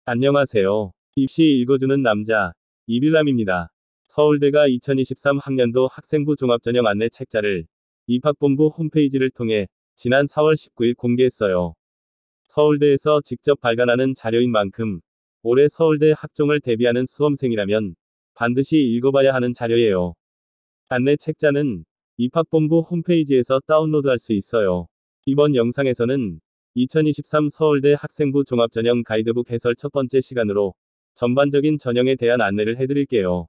안녕하세요. 입시 읽어주는 남자, 이빌람입니다. 서울대가 2023 학년도 학생부 종합전형 안내 책자를 입학본부 홈페이지를 통해 지난 4월 19일 공개했어요. 서울대에서 직접 발간하는 자료인 만큼 올해 서울대 학종을 대비하는 수험생이라면 반드시 읽어봐야 하는 자료예요. 안내 책자는 입학본부 홈페이지에서 다운로드할 수 있어요. 이번 영상에서는 2023 서울대 학생부 종합전형 가이드북 해설 첫 번째 시간으로 전반적인 전형에 대한 안내를 해드릴게요.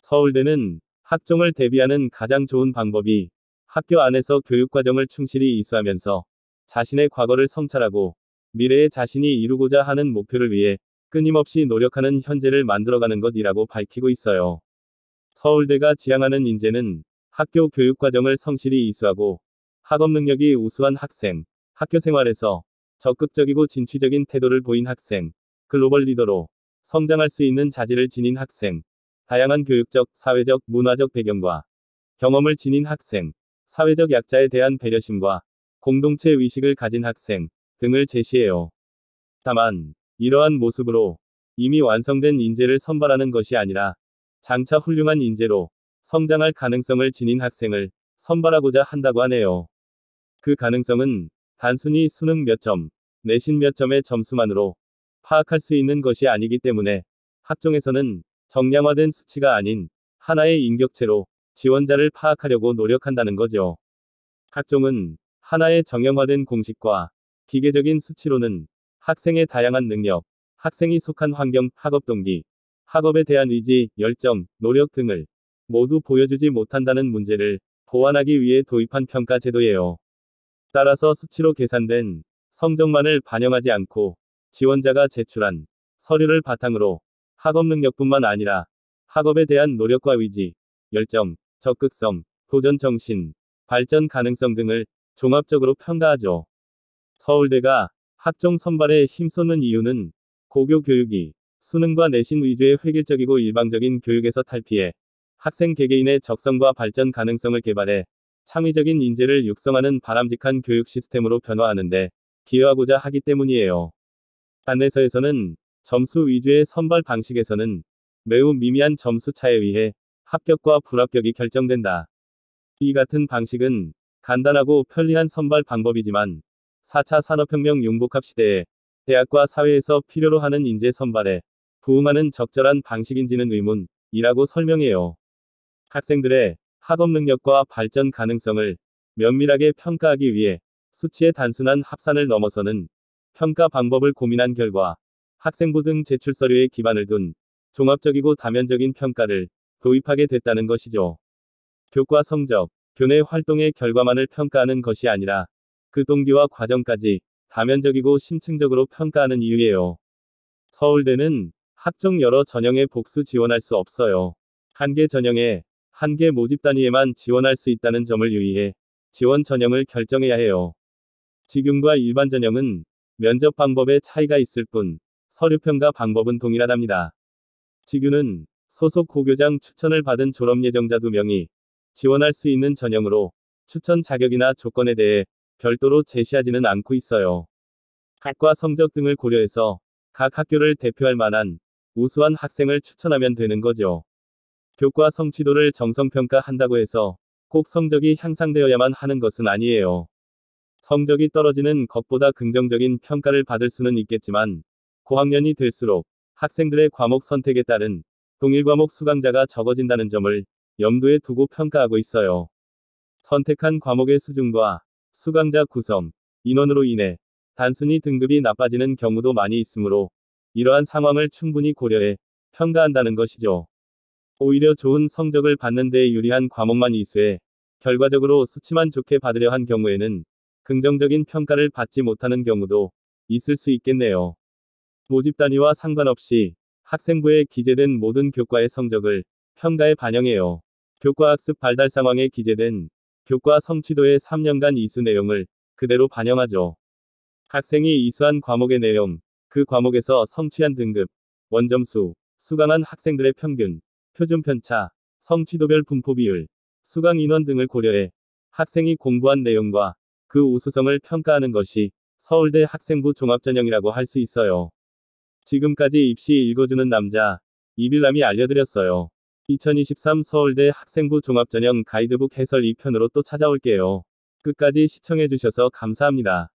서울대는 학종을 대비하는 가장 좋은 방법이 학교 안에서 교육과정을 충실히 이수하면서 자신의 과거를 성찰하고 미래에 자신이 이루고자 하는 목표를 위해 끊임없이 노력하는 현재를 만들어가는 것이라고 밝히고 있어요. 서울대가 지향하는 인재는 학교 교육과정을 성실히 이수하고 학업 능력이 우수한 학생, 학교 생활에서 적극적이고 진취적인 태도를 보인 학생, 글로벌 리더로 성장할 수 있는 자질을 지닌 학생, 다양한 교육적, 사회적, 문화적 배경과 경험을 지닌 학생, 사회적 약자에 대한 배려심과 공동체 의식을 가진 학생 등을 제시해요. 다만, 이러한 모습으로 이미 완성된 인재를 선발하는 것이 아니라 장차 훌륭한 인재로 성장할 가능성을 지닌 학생을 선발하고자 한다고 하네요. 그 가능성은 단순히 수능 몇 점, 내신 몇 점의 점수만으로 파악할 수 있는 것이 아니기 때문에 학종에서는 정량화된 수치가 아닌 하나의 인격체로 지원자를 파악하려고 노력한다는 거죠. 학종은 하나의 정형화된 공식과 기계적인 수치로는 학생의 다양한 능력, 학생이 속한 환경, 학업 동기, 학업에 대한 의지, 열정, 노력 등을 모두 보여주지 못한다는 문제를 보완하기 위해 도입한 평가 제도예요. 따라서 수치로 계산된 성적만을 반영하지 않고 지원자가 제출한 서류를 바탕으로 학업 능력뿐만 아니라 학업에 대한 노력과 의지, 열정, 적극성, 도전 정신, 발전 가능성 등을 종합적으로 평가하죠. 서울대가 학종 선발에 힘쏟는 이유는 고교 교육이 수능과 내신 위주의 획일적이고 일방적인 교육에서 탈피해 학생 개개인의 적성과 발전 가능성을 개발해 창의적인 인재를 육성하는 바람직한 교육 시스템으로 변화하는데 기여하고자 하기 때문이에요. 안내서에서는 점수 위주의 선발 방식에서는 매우 미미한 점수 차에 의해 합격과 불합격이 결정된다. 이 같은 방식은 간단하고 편리한 선발 방법이지만 4차 산업혁명 융복합 시대에 대학과 사회에서 필요로 하는 인재 선발에 부응하는 적절한 방식인지는 의문이라고 설명해요. 학생들의 학업 능력과 발전 가능성을 면밀하게 평가하기 위해 수치의 단순한 합산을 넘어서는 평가 방법을 고민한 결과 학생부 등 제출 서류에 기반을 둔 종합적이고 다면적인 평가를 도입하게 됐다는 것이죠. 교과 성적, 교내 활동의 결과만을 평가하는 것이 아니라 그 동기와 과정까지 다면적이고 심층적으로 평가하는 이유예요. 서울대는 학종 여러 전형에 복수 지원할 수 없어요. 한 개 전형에 한 개 모집 단위에만 지원할 수 있다는 점을 유의해 지원 전형을 결정해야 해요. 직윤과 일반 전형은 면접 방법에 차이가 있을 뿐 서류 평가 방법은 동일하답니다. 직윤은 소속 고교장 추천을 받은 졸업 예정자 2명이 지원할 수 있는 전형으로 추천 자격이나 조건에 대해 별도로 제시하지는 않고 있어요. 학과 성적 등을 고려해서 각 학교를 대표할 만한 우수한 학생을 추천하면 되는 거죠. 교과 성취도를 정성평가한다고 해서 꼭 성적이 향상되어야만 하는 것은 아니에요. 성적이 떨어지는 것보다 긍정적인 평가를 받을 수는 있겠지만 고학년이 될수록 학생들의 과목 선택에 따른 동일 과목 수강자가 적어진다는 점을 염두에 두고 평가하고 있어요. 선택한 과목의 수준과 수강자 구성, 인원으로 인해 단순히 등급이 나빠지는 경우도 많이 있으므로 이러한 상황을 충분히 고려해 평가한다는 것이죠. 오히려 좋은 성적을 받는 데 유리한 과목만 이수해 결과적으로 수치만 좋게 받으려 한 경우에는 긍정적인 평가를 받지 못하는 경우도 있을 수 있겠네요. 모집 단위와 상관없이 학생부에 기재된 모든 교과의 성적을 평가에 반영해요. 교과 학습 발달 상황에 기재된 교과 성취도의 3년간 이수 내용을 그대로 반영하죠. 학생이 이수한 과목의 내용, 그 과목에서 성취한 등급, 원점수, 수강한 학생들의 평균, 표준 편차, 성취도별 분포 비율, 수강 인원 등을 고려해 학생이 공부한 내용과 그 우수성을 평가하는 것이 서울대 학생부 종합전형이라고 할 수 있어요. 지금까지 입시 읽어주는 남자, 이빌람이 알려드렸어요. 2023 서울대 학생부 종합전형 가이드북 해설 2편으로 또 찾아올게요. 끝까지 시청해주셔서 감사합니다.